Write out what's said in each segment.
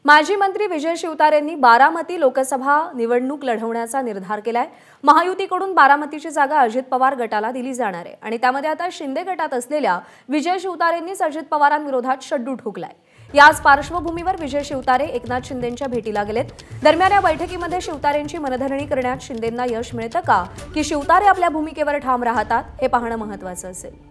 माजी मंत्री विजय शिवतारेंनी बारामती लोकसभा निवडणूक लढवण्याचा निर्धार केलाय। महायुतीकडून बारामतीची जागा अजित पवार गटाला दिली जाणार आहे आणि त्यामध्ये आता शिंदे गटात असलेल्या विजय शिवतारेंनीच अजित पवारांविरोधात शड्डू ठोकलाय। याच पार्श्वभूमीवर विजय शिवतारे एकनाथ शिंदेंच्या भेटीला गेलेत। दरम्यान या बैठकीमध्ये शिवतारेंची मनधरणी करण्यात शिंदेंना यश मिळतं का की शिवतारे आपल्या भूमिकेवर ठाम राहतात हे पाहणं महत्त्वाचं असेल।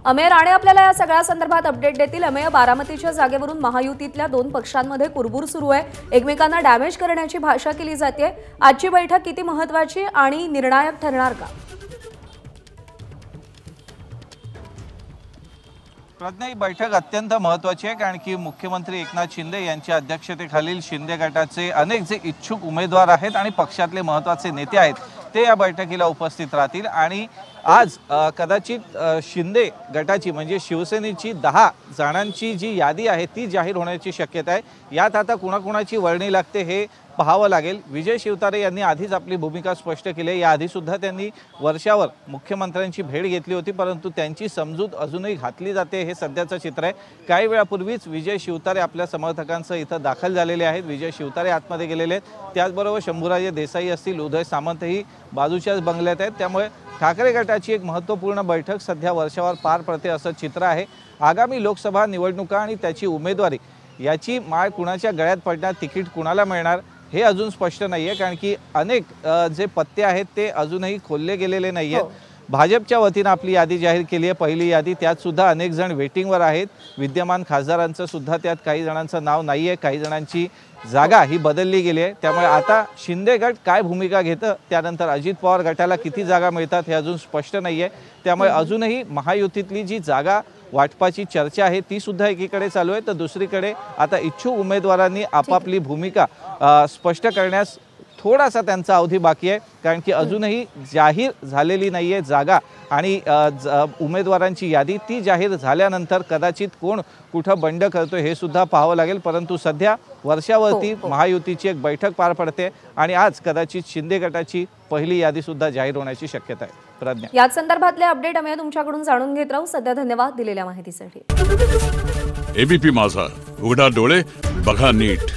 अमेय राणे आपल्याला या सगळ्या संदर्भात अपडेट देतील। अमेय, बारामतीच्या जागेवरून महायुतीतल्या दोन पक्षांमध्ये कुरबूर सुरू आहे, एकमेकांना डॅमेज करण्याची भाषा केली जाते। आजची बैठक किती महत्त्वाची आणि निर्णायक ठरणार का? प्रज्ञा, ही बैठक अत्यंत महत्त्वाची आहे कारण की मुख्यमंत्री एकनाथ शिंदे यांच्या अध्यक्षतेखालील शिंदे गटाचे अनेक जे इच्छुक उमेदवार आहेत आणि पक्षातले महत्त्वाचे नेते आहेत ते या बैठकीला उपस्थित राहतील आणि आज कदाचित शिंदे गटाची म्हणजे शिवसेनेची 10 जणांची जी यादी आहे ती जाहीर होण्याची शक्यता आहे। यात आता कुणाकुणाची वर्णी लागते हे पाहावं लागेल। विजय शिवतारे यांनी आधीच आपली भूमिका स्पष्ट केली आहे। याआधी सुद्धा त्यांनी वर्षावर मुख्यमंत्र्यांची भेट घेतली होती, परंतु त्यांची समजूत अजूनही घातली जाते हे सध्याचं चित्र आहे। काही वेळापूर्वीच विजय शिवतारे आपल्या समर्थकांसह इथं दाखल झालेले आहेत। विजय शिवतारे आतमध्ये गेलेले आहेत, त्याचबरोबर शंभूराजे देसाई असतील, उदय सामंतही बाजूच्याच बंगल्यात आहेत। त्यामुळे ठाकरे गटाची एक महत्त्वपूर्ण बैठक सध्या वर्षावर पार पडते असं चित्र आहे। आगामी लोकसभा निवडणुका आणि त्याची उमेदवारी याची माळ कुणाच्या गळ्यात पडणार, तिकीट कुणाला मिळणार हे अजून स्पष्ट नाही आहे कारण की अनेक जे पत्ते आहेत ते अजूनही खोलले गेलेले नाही आहेत। भाजपच्या वतीनं आपली यादी जाहीर केली आहे, पहिली यादी, त्यात सुद्धा अनेक जण वेटिंगवर आहेत। विद्यमान खासदारांचं सुद्धा त्यात काही जणांचं नाव नाही आहे, काही जणांची जागा ही बदलली गेली आहे। त्यामुळे आता शिंदे गट काय भूमिका घेतं, त्यानंतर अजित पवार गटाला किती जागा मिळतात हे अजून स्पष्ट नाही आहे। त्यामुळे अजूनही महायुतीतली जी जागा वाटपाची चर्चा आहे ती सुद्धा एकीकडे चालू आहे, तर दुसरीकडे आता इच्छुक उमेदवारांनी आपापली भूमिका स्पष्ट करण्यास थोडासा त्यांचा अवधी बाकी आहे कारण की अजूनही जाहीर झालेली नाही आहे जागा आणि उमेदवारांची यादी। ती जाहीर झाल्यानंतर कदाचित कोण कुठं बंड करतो हे सुद्धा पाहावं लागेल। परंतु सध्या वर्षावरती महायुतीची एक बैठक पार पडते आणि आज कदाचित शिंदे गटाची पहिली यादी सुद्धा जाहीर होण्याची शक्यता आहे। प्रज्ञा, या संदर्भातले अपडेट आम्ही तुमच्याकडून जाणून घेत राहू। सध्या धन्यवाद दिलेल्या माहितीसाठी। एबीपी माझा, उघडा डोळे बघा नीट।